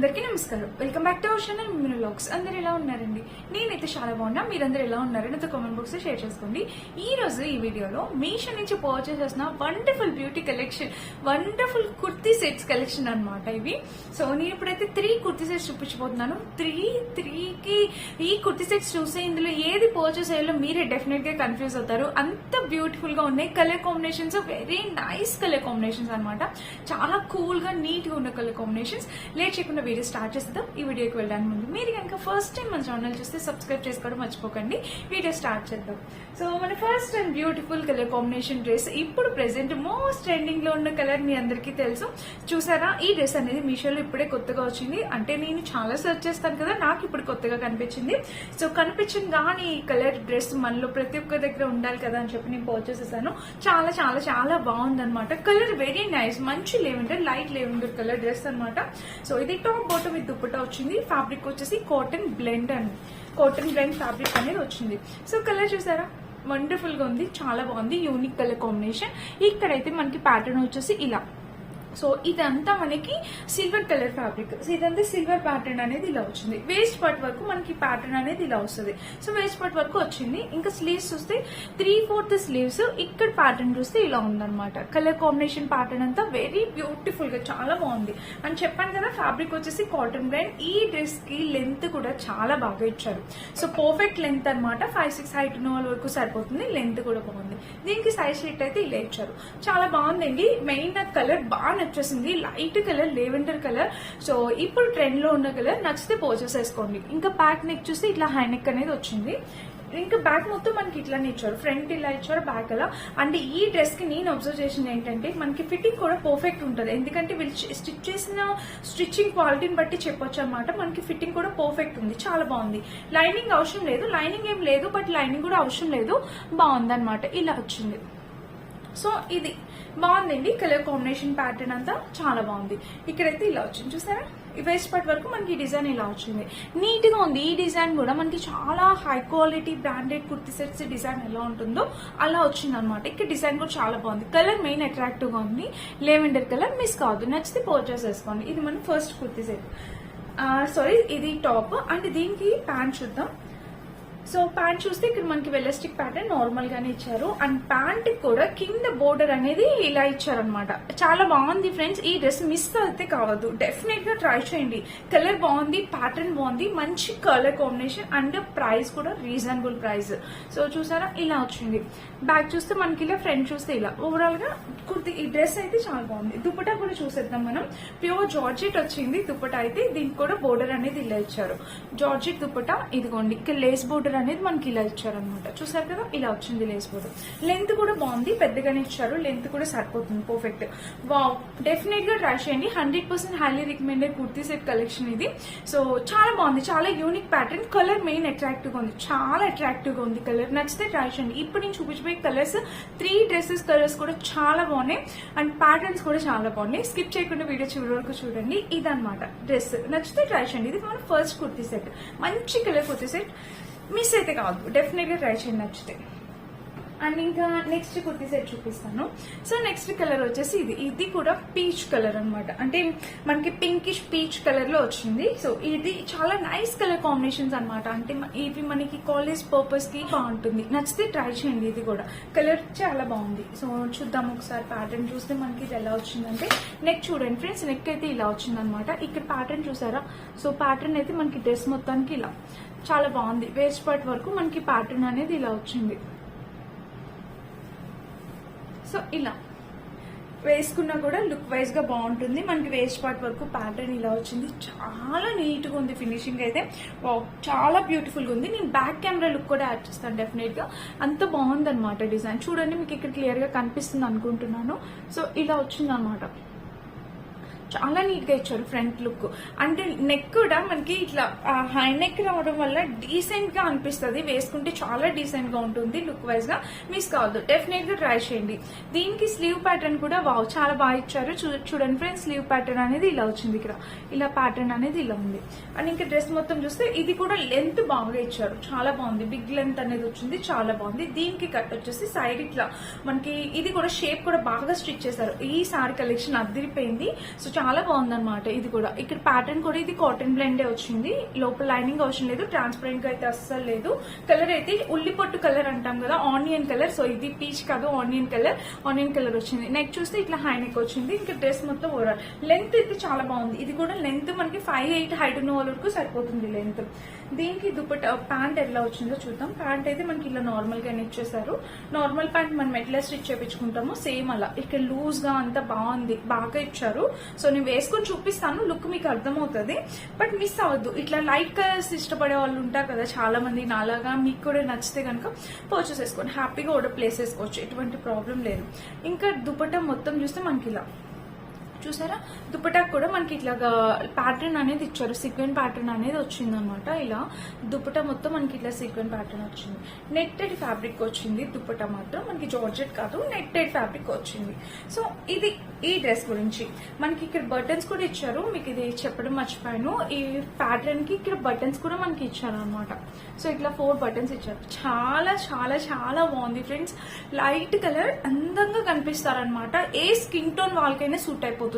అందరికీ నమస్కారం. Welcome back to our channel Minu vlogs. అందరు ఎలా ఉన్నారండి? నేనైతే చాలా బాగున్నా. మీరందరూ ఎలా ఉన్నారు నాతో కామెంట్ బాక్స్ లో షేర్ చేసుకోండి. ఈ రోజు ఈ వీడియోలో మీషో నుంచి పర్చేస్ చేసిన wonderful beauty collection, wonderful kurti sets collection అన్నమాట ఇవి. సో నేను ఇప్పుడైతే 3 కుర్తీ సెట్స్ చూపించబోతున్నాను. 3కి ఈ కుర్తీ సెట్స్ చూస్తే ఇందులో ఏది పర్చేస్ చేయాలో మీరే డెఫినెట్ గా కన్ఫ్యూజ్ అవుతారు. అంత బ్యూటిఫుల్ గా ఉన్నాయి. Colour combinations very nice colour combinations అనమాట. చాలా కూల్ గా నీట్ గా ఉన్న కలర్ కాంబినేషన్స్. లేట్ చేయకుండా వీడియో స్టార్ట్ చేద్దాం. ఈ వీడియోకి వెళ్ళడానికి ముందు మీరు కనుక ఫస్ట్ టైం మన ఛానల్ చూస్తే సబ్స్క్రైబ్ చేసుకోవడం మర్చిపోకండి. వీడియో స్టార్ట్ చేద్దాం. సో మన first and beautiful colour combination dress ఇప్పుడు ప్రెసెంట్ మోస్ట్ ట్రెండింగ్ లో ఉన్న కలర్ మీ అందరికీ తెలుసు. చూసారా, ఈ డ్రెస్ అనేది మీషోలో ఇప్పుడే కొత్తగా వచ్చింది. అంటే నేను చాలా సెర్చ్ చేస్తాను కదా, నాకు ఇప్పుడు కొత్తగా కనిపించింది. సో కనిపించింది కానీ ఈ కలర్ డ్రెస్ మనలో ప్రతి ఒక్క దగ్గర ఉండాలి కదా అని చెప్పి నేను పర్చేస్ చేశాను. చాలా చాలా చాలా బాగుంది అనమాట. కలర్ వెరీ నైస్, మంచి lavender, light lavender colour dress అనమాట. సో ఇది టాప్ బాటమ్ విత్ దుపట్టా వచ్చింది. ఫ్యాబ్రిక్ వచ్చేసి కాటన్ బ్లెండ్ ఫ్యాబ్రిక్ అనేది వచ్చింది. సో కలర్ చూసారా, వండర్ఫుల్ గా ఉంది, చాలా బాగుంది, యూనిక్ కలర్ కాంబినేషన్. ఇక్కడైతే మనకి ప్యాటర్న్ వచ్చేసి ఇలా. సో ఇదంతా మనకి సిల్వర్ కలర్ ఫ్యాబ్రిక్. సో ఇదంతా సిల్వర్ ప్యాటర్న్ అనేది ఇలా వచ్చింది. వేస్ట్ పార్ట్ వరకు మనకి ప్యాటర్న్ అనేది ఇలా వస్తుంది. సో వేస్ట్ పార్ట్ వరకు వచ్చింది. ఇంకా స్లీవ్స్ చూస్తే 3/4 స్లీవ్స్. ఇక్కడ ప్యాటర్న్ చూస్తే ఇలా ఉందన్నమాట. కలర్ కాంబినేషన్ ప్యాటర్న్ అంతా వెరీ బ్యూటిఫుల్ గా చాలా బాగుంది. అని చెప్పాను కదా, ఫ్యాబ్రిక్ వచ్చేసి కాటన్ బ్లెండ్. ఈ డ్రెస్ కి లెంత్ కూడా చాలా బాగా ఇచ్చారు. సో పర్ఫెక్ట్ లెంత్ అనమాట. 5'6" హైట్ ఉన్న వాళ్ళ వరకు సరిపోతుంది. లెంత్ కూడా బాగుంది. దీనికి సైజ్ షీట్ అయితే ఇలా ఇచ్చారు. చాలా బాగుందండి. మెయిన్ కలర్ బాగా వచ్చేసింది, light colour, lavender colour. So ఇప్పుడు ట్రెండ్ లో ఉన్న కలర్. నచ్చితే పర్చేస్ చేసుకోండి. ఇంకా బ్యాక్ నెక్ చూస్తే ఇట్లా హై నెక్ అనేది వచ్చింది. ఇంకా బ్యాక్ మొత్తం మనకి ఇట్లానే ఇచ్చారు. ఫ్రంట్ ఇలా ఇచ్చారు, బ్యాక్ అలా. అంటే ఈ డ్రెస్ కి నేను అబ్జర్వ్ చేసింది ఏంటంటే మనకి ఫిట్టింగ్ కూడా పర్ఫెక్ట్ ఉంటుంది. ఎందుకంటే వీళ్ళు స్టిచ్ చేసిన స్టిచ్చింగ్ క్వాలిటీని బట్టి చెప్పొచ్చు అనమాట. మనకి ఫిట్టింగ్ కూడా పర్ఫెక్ట్ ఉంది, చాలా బాగుంది. లైనింగ్ అవసరం లేదు, లైనింగ్ ఏం లేదు, బట్ లైనింగ్ కూడా అవసరం లేదు. బాగుంది అనమాట. ఇలా వచ్చింది. సో ఇది బాగుందండి. కలర్ కాంబినేషన్ ప్యాటర్న్ అంతా చాలా బాగుంది. ఇక్కడైతే ఇలా వచ్చింది చూసారా, వేస్ట్ పార్ట్ వరకు మనకి డిజైన్ ఇలా వచ్చింది. నీట్ గా ఉంది. ఈ డిజైన్ కూడా మనకి చాలా high quality branded kurti sets design ఎలా ఉంటుందో అలా వచ్చింది అనమాట. ఇక్కడ డిజైన్ కూడా చాలా బాగుంది. కలర్ మెయిన్ అట్రాక్టివ్ గా ఉంది. లెవెండర్ కలర్ మిస్ కావద్దు. నచ్చితే పర్చేస్ చేసుకోండి. ఇది మన ఫస్ట్ కుర్తీ సెట్. సారీ, ఇది టాప్. అంటే దీనికి ప్యాంట్ చూద్దాం. సో ప్యాంట్ చూస్తే ఇక్కడ మనకి వెలాస్టిక్ ప్యాటర్న్ నార్మల్ గానే ఇచ్చారు. అండ్ ప్యాంట్ కూడా కింద బోర్డర్ అనేది ఇలా ఇచ్చారనమాట. చాలా బాగుంది ఫ్రెండ్స్. ఈ డ్రెస్ మిస్ అయితే కావద్దు, డెఫినెట్ గా ట్రై చేయండి. కలర్ బాగుంది, ప్యాటర్న్ బాగుంది, మంచి కలర్ కాంబినేషన్. అండ్ ప్రైస్ కూడా రీజనబుల్ ప్రైస్. సో చూసారా, ఇలా వచ్చింది. బ్యాక్ చూస్తే మనకి ఇలా, ఫ్రంట్ చూస్తే ఇలా. ఓవరాల్ గా కుర్తి ఈ డ్రెస్ అయితే చాలా బాగుంది. దుపట్టా కూడా చూసేద్దాం మనం. ప్యూర్ జార్జెట్ వచ్చింది దుపట్టా అయితే. దీనికి కూడా బోర్డర్ అనేది ఇలా ఇచ్చారు. జార్జెట్ దుపట్టా. ఇదిగోండి, ఇక్కడ లేస్ బోర్డర్ అనేది మనకి ఇలా ఇచ్చారనమాట. చూసారు కదా, ఇలా వచ్చింది లేస్ బోర్డర్. లెంత్ కూడా బాగుంది, పెద్దగానే ఇచ్చారు. లెంత్ కూడా సరిపోతుంది, పర్ఫెక్ట్. వావ్, డెఫినెట్ గా ట్రై చేయండి. 100% highly recommended kurti set collection ఇది. సో చాలా బాగుంది, చాలా unique pattern. Colour main attractive గా ఉంది, చాలా అట్రాక్టివ్ గా ఉంది కలర్. నచ్చితే ట్రై చేయండి. ఇప్పుడు నేను చూపించబోయే కలర్స్ 3 డ్రెస్సెస్ కలర్స్ కూడా చాలా బాగున్నాయి. అండ్ ప్యాటర్న్స్ కూడా చాలా బాగున్నాయి. స్కిప్ చేయకుండా వీడియో చివరి వరకు చూడండి. ఇదనమాట డ్రెస్. నచ్చితే ట్రై చేయండి. ఇది మన ఫస్ట్ కుర్తీ సెట్. మంచి కలర్ కుర్తీ సెట్, మిస్ అయితే కాదు, డెఫినెట్ గా ట్రై చేయండి నచ్చితే. అండ్ ఇంకా నెక్స్ట్ కుర్తీ సెట్ చూపిస్తాను. సో నెక్స్ట్ కలర్ వచ్చేసి ఇది కూడా పీచ్ కలర్ అనమాట. అంటే మనకి పింకిష్ పీచ్ కలర్ లో వచ్చింది. సో ఇది చాలా నైస్ కలర్ కాంబినేషన్స్ అనమాట. అంటే ఇవి మనకి కాలేజ్ పర్పస్ కి బాగుంటుంది. నచ్చితే ట్రై చేయండి. ఇది కూడా కలర్ చాలా బాగుంది. సో చూద్దాం ఒకసారి. ప్యాటర్న్ చూస్తే మనకి ఇది ఎలా వచ్చిందంటే, నెక్ చూడండి ఫ్రెండ్స్, నెక్ అయితే ఇలా వచ్చింది అనమాట. ఇక్కడ ప్యాటర్న్ చూసారా. సో ప్యాటర్న్ అయితే మనకి డ్రెస్ మొత్తానికి ఇలా చాలా బాగుంది. వేస్ట్ పార్ట్ వరకు మనకి ప్యాటర్న్ అనేది ఇలా వచ్చింది. సో ఇలా వేసుకున్నా కూడా లుక్ వైజ్ గా బాగుంటుంది. మనకి వేస్ట్ పార్ట్ వరకు ప్యాటర్న్ ఇలా వచ్చింది. చాలా నీట్ గా ఉంది. ఫినిషింగ్ అయితే చాలా బ్యూటిఫుల్ గా ఉంది. నేను బ్యాక్ కెమెరా లుక్ కూడా యాడ్ చేస్తాను డెఫినెట్ గా. అంత బాగుంది అనమాట డిజైన్. చూడండి, మీకు ఇక్కడ క్లియర్ గా కనిపిస్తుంది అనుకుంటున్నాను. సో ఇలా వచ్చింది అనమాట. చాలా నీట్ గా ఇచ్చారు ఫ్రంట్ లుక్. అంటే నెక్ కూడా మనకి ఇట్లా హై నెక్ రావడం వల్ల డీసెంట్ గా అనిపిస్తుంది. వేసుకుంటే చాలా డీసెంట్ గా ఉంటుంది లుక్ వైజ్ గా. మిస్ కావద్దు, డెఫినెట్ గా ట్రై చేయండి. దీనికి స్లీవ్ ప్యాటర్న్ కూడా వావ్, చాలా బాగా ఇచ్చారు. చూడండి ఫ్రెండ్స్, స్లీవ్ ప్యాటర్న్ అనేది ఇలా వచ్చింది. ఇక్కడ ఇలా ప్యాటర్న్ అనేది ఇలా ఉంది. అండ్ ఇంకా డ్రెస్ మొత్తం చూస్తే ఇది కూడా లెంత్ బాగా ఇచ్చారు, చాలా బాగుంది. బిగ్ లెంత్ అనేది వచ్చింది, చాలా బాగుంది. దీనికి కట్ వచ్చేసి సైడ్ ఇట్లా మనకి ఇది కూడా షేప్ కూడా బాగా స్టిచ్ చేశారు. ఈ సారీ కలెక్షన్ అదిరిపోయింది. సో చాలా బాగుందన్నమాట. ఇది కూడా ఇక్కడ ప్యాటర్న్ కూడా ఇది కాటన్ బ్లెండే వచ్చింది, లోపల లైనింగ్ అవసరం లేదు, ట్రాన్స్పరెంట్ గా అయితే అస్సలు లేదు. కలర్ అయితే ఉల్లిపొట్టు కలర్ అంటాం కదా, ఆనియన్ కలర్. సో ఇది పీచ్ కాదు, ఆనియన్ కలర్ వచ్చింది. నెక్ చూస్తే ఇట్లా హై నెక్ వచ్చింది. ఇంకా డ్రెస్ మొత్తం ఓవరాల్ లెంత్ అయితే చాలా బాగుంది. ఇది కూడా లెంత్ మనకి 5'8" హైట్ ఉన్న వాళ్ళ వరకు సరిపోతుంది లెంత్. దీనికి దుపట్టా ప్యాంట్ ఎలా వచ్చిందో చూద్దాం. ప్యాంట్ అయితే మనకి ఇలా నార్మల్ గా ఇచ్చేసారు. నార్మల్ ప్యాంట్ మనం ఎట్లా స్టిచ్ చేయించుకుంటామో సేమ్ అలా ఇక్కడ లూజ్ గా అంతా బాగుంది, బాగా ఇచ్చారు. సో నేను వేసుకొని చూపిస్తాను, లుక్ మీకు అర్థమవుతుంది. బట్ మిస్ అవ్వద్దు. ఇట్లా లైట్ కలర్స్ ఇష్టపడే వాళ్ళు ఉంటారు కదా చాలా మంది, నాలాగా. మీకు కూడా నచ్చితే కనుక పర్చేస్ చేసుకోండి, హ్యాపీగా ఆర్డర్ ప్లేస్ చేసుకోవచ్చు, ఎటువంటి ప్రాబ్లం లేదు. ఇంకా దుపట్టా మొత్తం చూస్తే మనకి ఇలా చూసారా, దుపట్టా కూడా మనకి ఇట్లాగా ప్యాటర్న్ అనేది ఇచ్చారు, సీక్వెన్ ప్యాటర్న్ అనేది వచ్చింది అనమాట. ఇలా దుపట్టా మొత్తం మనకి ఇట్లా సీక్వెన్ ప్యాటర్న్ వచ్చింది. నెట్టెడ్ ఫ్యాబ్రిక్ వచ్చింది. దుపట్టా మాత్రం మనకి జార్జెట్ కాదు, నెట్టెడ్ ఫ్యాబ్రిక్ వచ్చింది. సో ఇది ఈ డ్రెస్ గురించి. మనకి ఇక్కడ బటన్స్ కూడా ఇచ్చారు, మీకు ఇది చెప్పడం మర్చిపోయాను. ఈ ప్యాటర్న్ కి ఇక్కడ బటన్స్ కూడా మనకి ఇచ్చారు అనమాట. సో ఇట్లా 4 బటన్స్ ఇచ్చారు. చాలా చాలా చాలా బాగుంది ఫ్రెండ్స్. లైట్ కలర్ అందంగా కనిపిస్తారనమాట. ఏ స్కిన్ టోన్ వాళ్ళకైనా సూట్ అయిపోతుంది,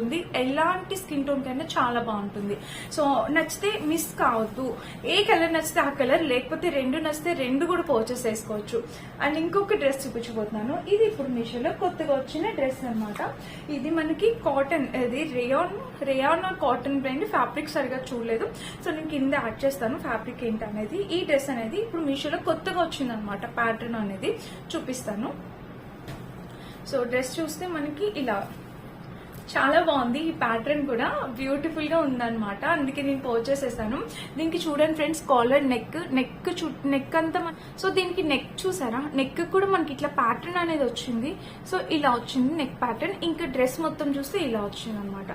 ఎలాంటి స్కిన్ టోన్ కైనా చాలా బాగుంటుంది. సో నచ్చితే మిస్ కావద్దు. ఏ కలర్ నచ్చితే ఆ కలర్, లేకపోతే 2 నచ్చితే 2 కూడా పర్చేస్ చేసుకోవచ్చు. అండ్ ఇంకొక డ్రెస్ చూపించబోతున్నాను. ఇది ఇప్పుడు మీషోలో కొత్తగా వచ్చిన డ్రెస్ అనమాట. ఇది మనకి కాటన్, ఇది రేయాన్ కాటన్ బ్రాండ్. ఫ్యాబ్రిక్ సరిగా చూడలేదు, సో నేను కింద యాడ్ చేస్తాను ఫ్యాబ్రిక్ ఏంటి అనేది. ఈ డ్రెస్ అనేది ఇప్పుడు మీషోలో కొత్తగా వచ్చింది అనమాట. ప్యాటర్న్ అనేది చూపిస్తాను. సో డ్రెస్ చూస్తే మనకి ఇలా చాలా బాగుంది. ఈ ప్యాటర్న్ కూడా బ్యూటిఫుల్ గా ఉందన్నమాట, అందుకే నేను పర్చేస్ చేశాను. దీనికి చూడండి ఫ్రెండ్స్, కాలర్ నెక్ అంతా. సో దీనికి నెక్ చూసారా, నెక్ కూడా మనకి ఇట్లా ప్యాటర్న్ అనేది వచ్చింది. సో ఇలా వచ్చింది నెక్ ప్యాటర్న్. ఇంకా డ్రెస్ మొత్తం చూస్తే ఇలా వచ్చింది అనమాట.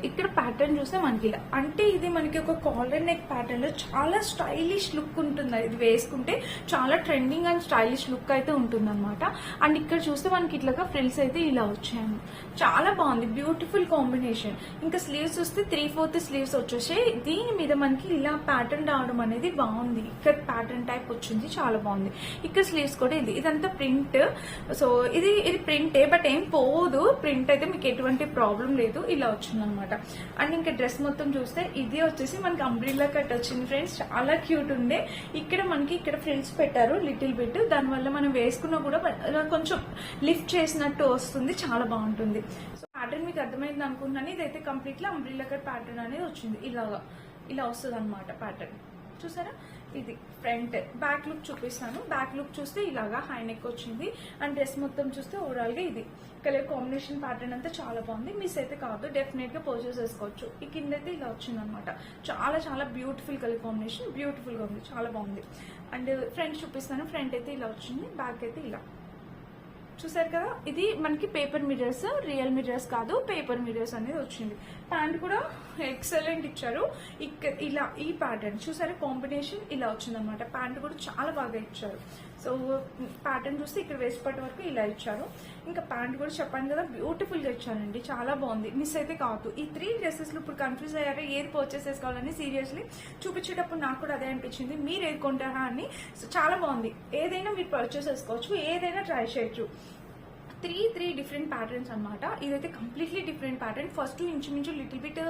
ఇక్కడ ప్యాటర్న్ చూస్తే మనకి ఇలా, అంటే ఇది మనకి ఒక కాలర్ నెక్ ప్యాటర్న్ లో చాలా స్టైలిష్ లుక్ ఉంటుంది. ఇది వేసుకుంటే చాలా ట్రెండింగ్ అండ్ స్టైలిష్ లుక్ అయితే ఉంటుంది అనమాట. అండ్ ఇక్కడ చూస్తే మనకి ఇట్లాగా ఫ్రిల్స్ అయితే ఇలా వచ్చాయి, చాలా బాగుంది, బ్యూటిఫుల్ కాంబినేషన్. ఇంకా స్లీవ్స్ వస్తే 3/4 స్లీవ్స్ వచ్చేసాయి. దీని మీద మనకి ఇలా ప్యాటర్న్ రావడం అనేది బాగుంది. ఇక్కడ ప్యాటర్న్ టైప్ వచ్చింది, చాలా బాగుంది. ఇక్కడ స్లీవ్స్ కూడా ఇదంతా ప్రింట్. సో ఇది ప్రింటే, బట్ ఏం పోదు. ప్రింట్ అయితే మీకు ఎటువంటి ప్రాబ్లం లేదు. ఇలా వచ్చింది అనమాట. అండ్ ఇంకా డ్రెస్ మొత్తం చూస్తే ఇది వచ్చేసి మనకి అంబ్రిల్లా కట్ వచ్చింది ఫ్రెండ్స్, చాలా క్యూట్ ఉండే. ఇక్కడ మనకి ఇక్కడ ఫ్రిల్స్ పెట్టారు లిటిల్ బిట్, దానివల్ల మనం వేసుకున్నా కూడా కొంచెం లిఫ్ట్ చేసినట్టు వస్తుంది, చాలా బాగుంటుంది. సో ప్యాటర్న్ మీకు అర్థమైంది అనుకుంటున్నాను. ఇదైతే కంప్లీట్లీ అంబ్రిల్లా కట్ ప్యాటర్న్ అనేది వచ్చింది. ఇలా వస్తుంది అనమాట ప్యాటర్న్. చూసారా, ఇది ఫ్రంట్. బ్యాక్ లుక్ చూపిస్తాను. బ్యాక్ లుక్ చూస్తే ఇలాగా హై నెక్ వచ్చింది. అండ్ డ్రెస్ మొత్తం చూస్తే ఓవరాల్ గా ఇది కలర్ కాంబినేషన్ ప్యాటర్న్ అంతా చాలా బాగుంది. మిస్ అయితే కాదు, డెఫినెట్ గా పర్చేస్ చేసుకోవచ్చు. ఈ కింద అయితే ఇలా వచ్చింది అనమాట. చాలా చాలా బ్యూటిఫుల్ కలర్ కాంబినేషన్, బ్యూటిఫుల్ గా ఉంది, చాలా బాగుంది. అండ్ ఫ్రంట్ చూపిస్తాను. ఫ్రంట్ అయితే ఇలా వచ్చింది, బ్యాక్ అయితే ఇలా. చూసారు కదా, ఇది మనకి పేపర్ మిర్రర్స్, రియల్ మిర్రర్స్ కాదు, పేపర్ మిర్రర్స్ అనేది వచ్చింది. ప్యాంట్ కూడా ఎక్సలెంట్ ఇచ్చారు. ఇలా ఈ ప్యాటర్న్ చూసారా, కాంబినేషన్ ఇలా వచ్చింది అనమాట. ప్యాంట్ కూడా చాలా బాగా ఇచ్చారు. సో ప్యాటర్న్ చూస్తే ఇక్కడ వేస్ట్ పట్టు వరకు ఇలా ఇచ్చారు. ఇంకా ప్యాంట్ కూడా చెప్పాను కదా, బ్యూటిఫుల్ గా ఇచ్చారండి, చాలా బాగుంది, మిస్ అయితే కాదు. ఈ 3 డ్రెస్సెస్ లో ఇప్పుడు కన్ఫ్యూజ్ అయ్యారు ఏది పర్చేస్ చేసుకోవాలని. సీరియస్లీ చూపించేటప్పుడు నాకు కూడా అదే అనిపించింది, మీరు ఏది కొంటారా అని. సో చాలా బాగుంది, ఏదైనా మీరు పర్చేస్ చేసుకోవచ్చు, ఏదైనా ట్రై చేయొచ్చు. 3 డిఫరెంట్ ప్యాటర్న్స్ అనమాట. ఇదైతే కంప్లీట్లీ డిఫరెంట్ ప్యాటర్న్. ఫస్ట్ ఇంచుమించు లిటిల్ బిట్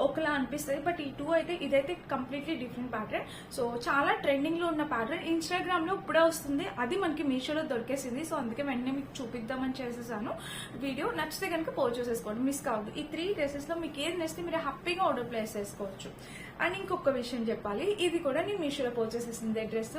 ఒకలా అనిపిస్తుంది, బట్ ఈ 2 అయితే ఇదైతే కంప్లీట్లీ డిఫరెంట్ ప్యాటర్న్. సో చాలా ట్రెండింగ్ లో ఉన్న ప్యాటర్న్. ఇన్స్టాగ్రామ్ లో ఇప్పుడే వస్తుంది, అది మనకి మీషోలో దొరికేసింది. సో అందుకే వెంటనే మీకు చూపిద్దామని చేసేసాను వీడియో. నచ్చితే కనుక పర్చేస్ చేసుకోండి, మిస్ కావద్దు. ఈ 3 డ్రెస్సెస్ లో మీకు ఏది నచ్చితే మీరు హ్యాపీగా ఆర్డర్ ప్లేస్ చేసుకోవచ్చు. అండ్ ఇంకొక విషయం చెప్పాలి, ఇది కూడా నేను మీషోలో పర్చేస్ చేసింది డ్రెస్.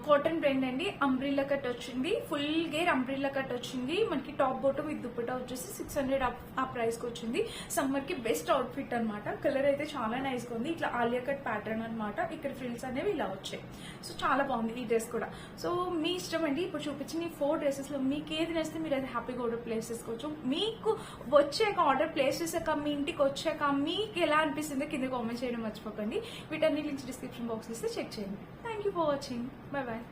కాటన్ బ్రాండ్ అండి, అంబ్రిల్లా కట్ వచ్చింది, ఫుల్ గేర్ అంబ్రిల్లా కట్ వచ్చింది. మనకి టాప్ బోటం విత్ దుపట్టా వచ్చేసి 600 ఆ ప్రైస్ కి వచ్చింది. సమ్మర్ కి బెస్ట్ అవుట్ ఫిట్ అనమాట. కలర్ అయితే చాలా నైస్ గా ఉంది. ఇట్లా ఆలియా కట్ ప్యాటర్న్ అనమాట. ఇక్కడ ఫ్రిల్స్ అనేవి ఇలా వచ్చాయి. సో చాలా బాగుంది ఈ డ్రెస్ కూడా. సో మీ ఇష్టం అండి. ఇప్పుడు చూపించిన ఈ 4 డ్రెస్సెస్ లో మీకు ఏది నచ్చితే మీరు అది హ్యాపీగా ఆర్డర్ ప్లేస్ చేసుకోవచ్చు. మీకు వచ్చాక ఆర్డర్ ప్లేస్ చేసాక, మీ ఇంటికి వచ్చాక మీకు ఎలా అనిపిస్తుందో కింద కామెంట్ చేయడం మర్చిపోకండి. వీటన్ని లింక్స్ డిస్క్రిప్షన్ బాక్స్ ఇస్తే చెక్ చేయండి. Thank you for watching. Bye bye.